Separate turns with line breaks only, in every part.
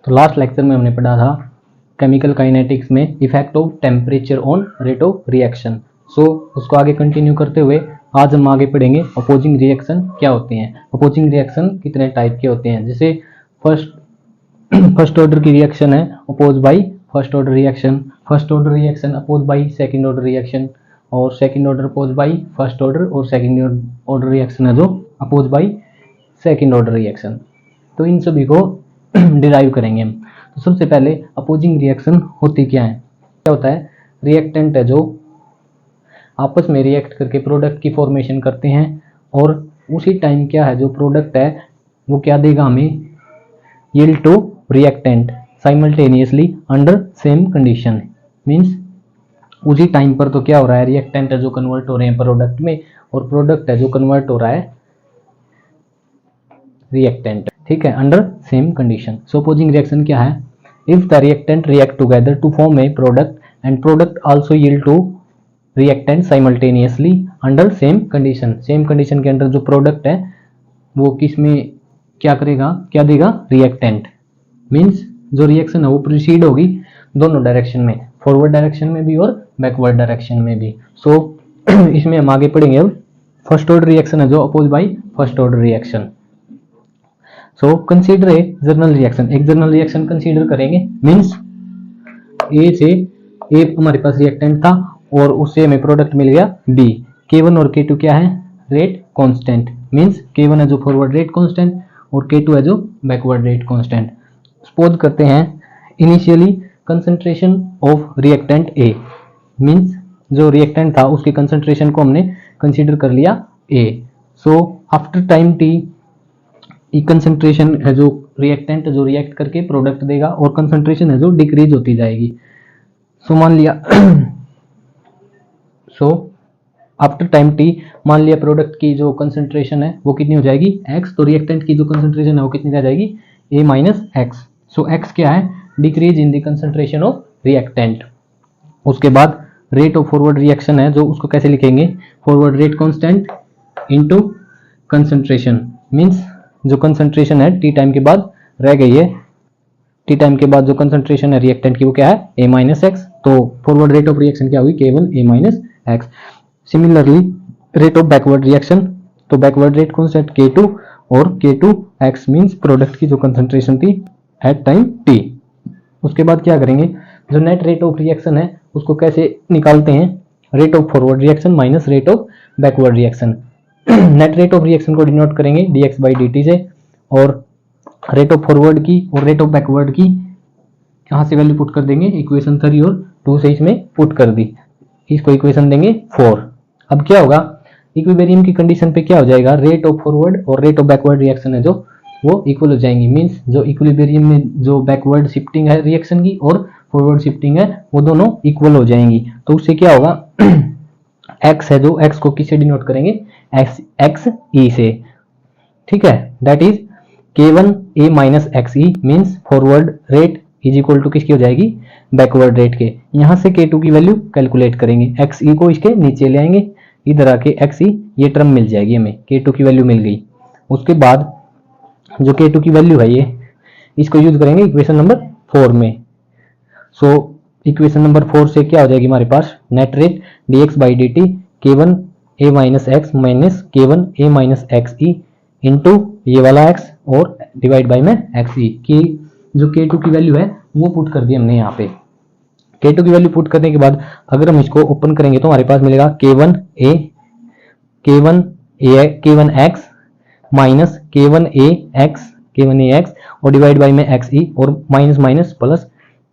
तो last lecture में हमने पढ़ा था केमिकल काइनेटिक्स में effect of temperature on rate of reaction. So उसको आगे कंटिन्यू करते हुए आज हम आगे पढ़ेंगे अपोजिंग रिएक्शन क्या होते हैं, अपोजिंग रिएक्शन कितने टाइप के होते हैं। जैसे फर्स्ट ऑर्डर की रिएक्शन है opposed by first order reaction, first order reaction opposed by second order reaction, और second order oppose by first order, और सेकंड ऑर्डर रिएक्शन है जो oppose by second order reaction. तो इन सभी को डिराइव करेंगे हम। तो सबसे पहले अपोजिंग रिएक्शन होती क्या है, क्या होता है, रिएक्टेंट है जो आपस में रिएक्ट करके प्रोडक्ट की फॉर्मेशन करते हैं, और उसी टाइम क्या है जो प्रोडक्ट है वो क्या देगा हमें, yield to reactant simultaneously under same condition. Means उसी टाइम पर तो क्या हो रहा है, रिएक्टेंट है जो कन्वर्ट हो रहे हैं प्रोडक्ट में, और प्रोडक्ट है जो कन्वर्ट हो रहा है रिएक्टेंट, ठीक है, under same condition. So opposing reaction क्या है, if the reactant react together to form a product and product also yield to reactant simultaneously under same condition. Same condition के अंदर जो प्रोडक्ट है वो किस में क्या करेगा, क्या देगा, रिएक्टेंट। मींस जो रिएक्शन है वो प्रोसीड होगी दोनों डायरेक्शन में, फॉरवर्ड डायरेक्शन में भी और बैकवर्ड डायरेक्शन में भी। सो इसमें हम आगे पढ़ेंगे अब फर्स्ट ऑर्डर रिएक्शन है जो oppose by first order reaction. So consider a general reaction, एक जर्नल रिएक्शन कंसीडर करेंगे। मींस ए से ए हमारे पास रिएक्टेंट था और उससे हमें प्रोडक्ट मिल गया बी। K1 और K2 क्या है, रेट कांस्टेंट। मींस K1 है जो फॉरवर्ड रेट कांस्टेंट और K2 है जो बैकवर्ड रेट कांस्टेंट। सपोज करते हैं initially concentration of reactant A, means जो रिएक्टेंट था उसके कंसंट्रेशन को हमने कंसीडर कर लिया A। So after time t concentration है जो रिएक्टेंट जो रिएक्ट करके प्रोडक्ट देगा, और कंसंट्रेशन है जो डिक्रीज होती जाएगी। सो मान लिया आफ्टर टाइम t मान लिया प्रोडक्ट की जो कंसंट्रेशन है वो कितनी हो जाएगी, x। तो रिएक्टेंट की जो कंसंट्रेशन है वो कितनी रह जाएगी, a minus x. So x क्या है, decrease in the concentration of reactant. उसके बाद रेट ऑफ फॉरवर्ड रिएक्शन है जो उसको कैसे लिखेंगे, forward rate constant into concentration. Means जो कंसंट्रेशन है टी टाइम के बाद रह गई है, टी टाइम के बाद जो कंसंट्रेशन है रिएक्टेंट की वो क्या है, a माइनस एक्स। तो फॉरवर्ड रेट ऑफ रिएक्शन क्या हुई, K1 a minus x. Similarly rate of backward reaction, तो बैकवर्ड रेट कांस्टेंट K2 और K2 x मींस प्रोडक्ट की जो कंसंट्रेशन थी एट टाइम t। उसके बाद क्या करेंगे, जो नेट रेट ऑफ रिएक्शन है उसको कैसे निकालते हैं, rate of forward reaction minus rate of backward reaction. Net rate of reaction को डिनोट करेंगे dx बाई dt से, और रेट ऑफ फॉरवर्ड की और रेट ऑफ बैकवर्ड की यहाँ से वैल्यू पुट कर देंगे इक्वेशन 3 और 2 से इसमें पुट कर दी, इसको इक्वेशन देंगे 4। अब क्या होगा, इक्विलिब्रियम की कंडीशन पे क्या हो जाएगा, रेट ऑफ फॉरवर्ड और रेट ऑफ बैकवर्ड रिएक्शन है जो वो इक्वल हो जाएंगी। मींस जो इक्विलिब्रियम में जो बैकवर्ड शिफ्टिंग है रिएक्शन की और फॉरवर्ड शिफ्टिंग है वो दोनों इक्वल हो जाएंगी। तो उससे क्या होगा, x है जो x को किससे डिनोट करेंगे, x e से, ठीक है, that is K1 a minus x e. Means forward rate is equal to किसकी हो जाएगी, बैकवर्ड रेट के। यहाँ से K2 की वैल्यू कैलकुलेट करेंगे, एक्स ई को इसके नीचे ले आएंगे, इधर आके एक्स ई ये टर्म मिल जाएगी हमें, K2 की वैल्यू मिल गई। उसके बाद जो K2 की वैल्यू है ये इसको यूज करेंगे इक्वेशन नंबर 4 में। सो इक्वेशन नंबर 4 से क्या हो जाएगी हमारे पास, net rate dx by dt K1 a minus X minus K1 a minus x E into ये वाला x और डिवाइड बाई में एक्स ई की जो K2 की वैल्यू है वो पुट कर दी हमने यहाँ पे। K2 की वैल्यू पुट करने के बाद अगर हम इसको ओपन करेंगे तो हमारे पास मिलेगा K1 x minus K1 a x और डिवाइड बाई में एक्स ई, और minus minus plus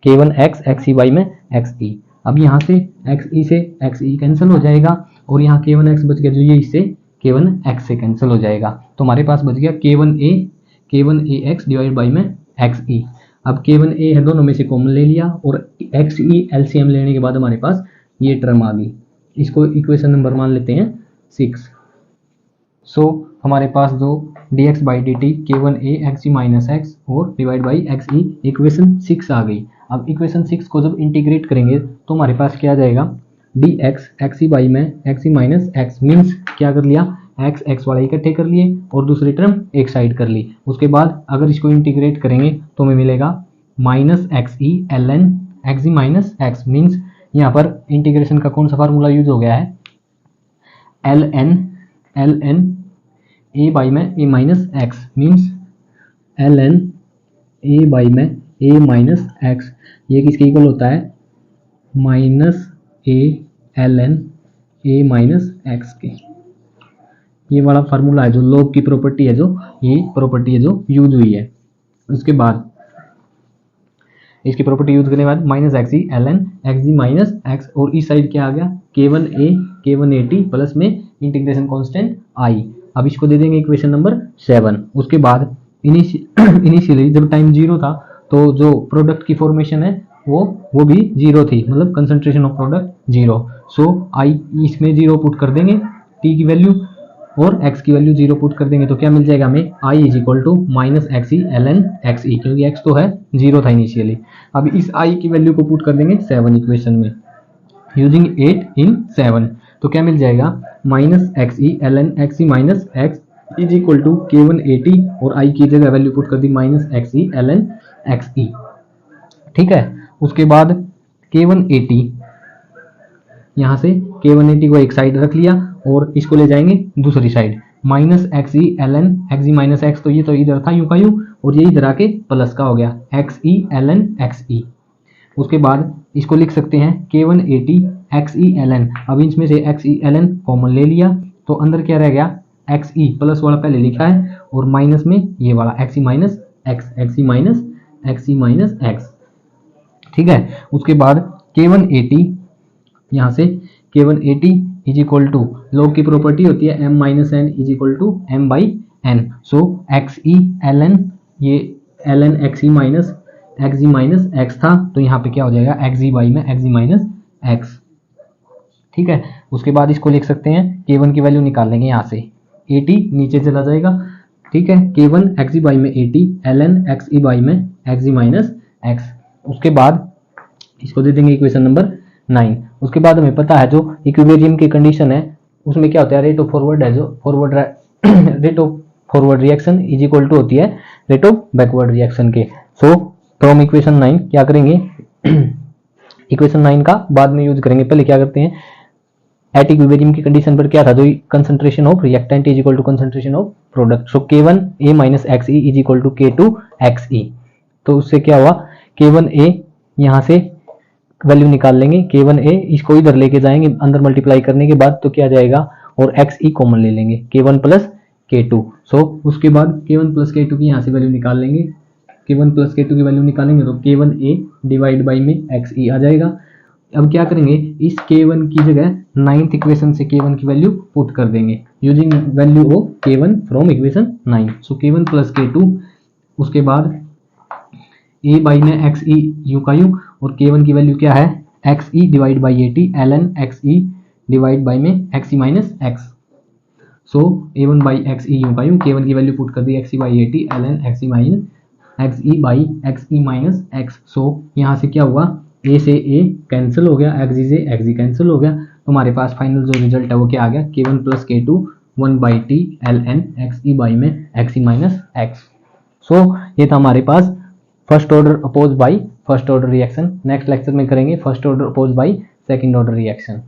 K1 x E by में एक्स ई। अब यहाँ से एक्स ई से एक्स ई कैंसिल हो जाएगा, और यहाँ K1 x बच गया जो ये इससे K1 x से कैंसिल हो जाएगा। तो हमारे पास बच गया K1 a x divide by में एक्स ई। अब K1 a है दोनों में से कॉमन ले लिया, और एक्स ई एलसीएम लेने के बाद हमारे पास ये टर्म आ गई, इसको इक्वेशन नंबर मान लेते हैं 6। सो हमारे पास जो dx by dt K1 a x e minus x और divide by x e equation 6 आ गई। अब इक्वेशन 6 को जब इंटीग्रेट करेंगे तो हमारे पास क्या आ जाएगा, dx एक्स ई बाई में x e minus x. Means क्या कर लिया, x वाला इकट्ठे कर लिए और दूसरी टर्म एक साइड कर ली। उसके बाद अगर इसको इंटीग्रेट करेंगे तो हमें मिलेगा minus x e l n x e minus x means यहाँ पर इंटीग्रेशन का कौन सा फार्मूला यूज हो गया है, एल एन ए बाई में a minus x means l n a by में ए माइनस एक्स, ये किसके इक्वल होता है, minus a l n a minus x के। ये वाला फार्मूला है जो लॉग की प्रॉपर्टी है, जो ये प्रॉपर्टी है जो यूज हुई है। उसके बाद इसकी प्रॉपर्टी यूज करने के बाद minus x e l n x g minus x, और इस साइड क्या आ गया, K1A प्लस में इंटीग्रेशन कांस्टेंट आई। अब इसको दे देंगे इक्वेशन नंबर 7। उसके बाद इनिशियली जब टाइम 0 था तो जो प्रोडक्ट की फॉर्मेशन है वो भी 0 थी, मतलब कंसंट्रेशन ऑफ प्रोडक्ट 0। सो आई इसमें 0 पुट कर देंगे, टी की वैल्यू और x की वैल्यू 0 पुट कर देंगे तो क्या मिल जाएगा हमें, i is equal to minus x e l n x e, क्योंकि x तो है 0 था इनिशियली। अब इस i की वैल्यू को पुट कर देंगे 7 इक्वेशन में यूजिंग 8 इन 7, तो क्या मिल जाएगा, minus x e l n x e minus x is equal to K1AT, और i की जगह वैल्यू पुट कर दी minus x e l n x e. ठीक है, उसके बाद K1AT, यहाँ से K1AT को एक साइड रख लिया और इसको ले जाएंगे दूसरी side, minus x e l n x e minus x, तो ये तो इधर था यूं का यूं, और ये इधर आके प्लस का हो गया x e l n x e. उसके बाद इसको लिख सकते हैं K1AT x e l N. अब इसमें से x e l n common ले लिया तो अंदर क्या रह गया, एक्स ई प्लस वाला पहले लिखा है और माइनस में ये वाला x e minus x, x e minus x e minus x. ठीक है, उसके बाद K1AT, यहाँ से K1AT is equal to, log की प्रॉपर्टी होती है m minus n is equal to m by n. So x e l n, ये l n x e minus x e minus x था, तो यहाँ पे क्या हो जाएगा, एक्स ई बाई में एक्स ई माइनस एक्स। ठीक है, उसके बाद इसको लिख सकते हैं, K1 की वैल्यू निकाल लेंगे यहाँ से, AT नीचे चला जाएगा। ठीक है, K1 एक्स ई बाई में AT l n x e by में एक्स ई माइनस एक्स। उसके बाद इसको दे देंगे इक्वेशन नंबर 9। उसके बाद हमें पता है जो इक्विलिब्रियम की कंडीशन है उसमें क्या होता है, रेट ऑफ फॉरवर्ड है, जो forward rate of forward reaction is equal to होती है रेट ऑफ बैकवर्ड रिएक्शन के। सो फ्रॉम इक्वेशन 9 क्या करेंगे, इक्वेशन 9 का बाद में यूज करेंगे, पहले क्या करते हैं, एट इक्विलिब्रियम की कंडीशन पर क्या था, जो concentration of reactant is equal to concentration of product. So K1A minus x e is equal to K2 x e. तो उससे क्या हुआ, K1A यहाँ से वैल्यू निकाल लेंगे, K1A इसको इधर लेके जाएंगे अंदर मल्टीप्लाई करने के बाद, तो क्या जाएगा, और XE कॉमन ले लेंगे, K1 प्लस K2। सो उसके बाद K1 प्लस K2 की यहाँ से वैल्यू निकाल लेंगे, K1 प्लस K2 की वैल्यू निकालेंगे तो K1A डिवाइड बाई में XE आ जाएगा। अब क्या करेंगे, इस K1 की जगह 9th इक्वेशन से K1 की वैल्यू पुट कर देंगे using value of K1 from equation 9। So K1 plus K2, उसके बाद ए बाई में एक्स ई यू का यू, और K1 की वैल्यू क्या है, x e divide by AT l n x e divide by में x e minus x. So A1 by x e u का यू, K1 की value put कर दी x e by AT l n x e minus x e by x e minus x. So यहाँ से क्या हुआ, ए से ए cancel हो गया, एक्स ई से एक्स ई कैंसिल हो गया, तो हमारे पास फाइनल जो रिजल्ट है वो क्या आ गया, K1 plus K2 1 by t l n x e by में x e minus x. So ये था हमारे पास first order oppose by first order reaction. Next lecture में करेंगे first order oppose by second order reaction.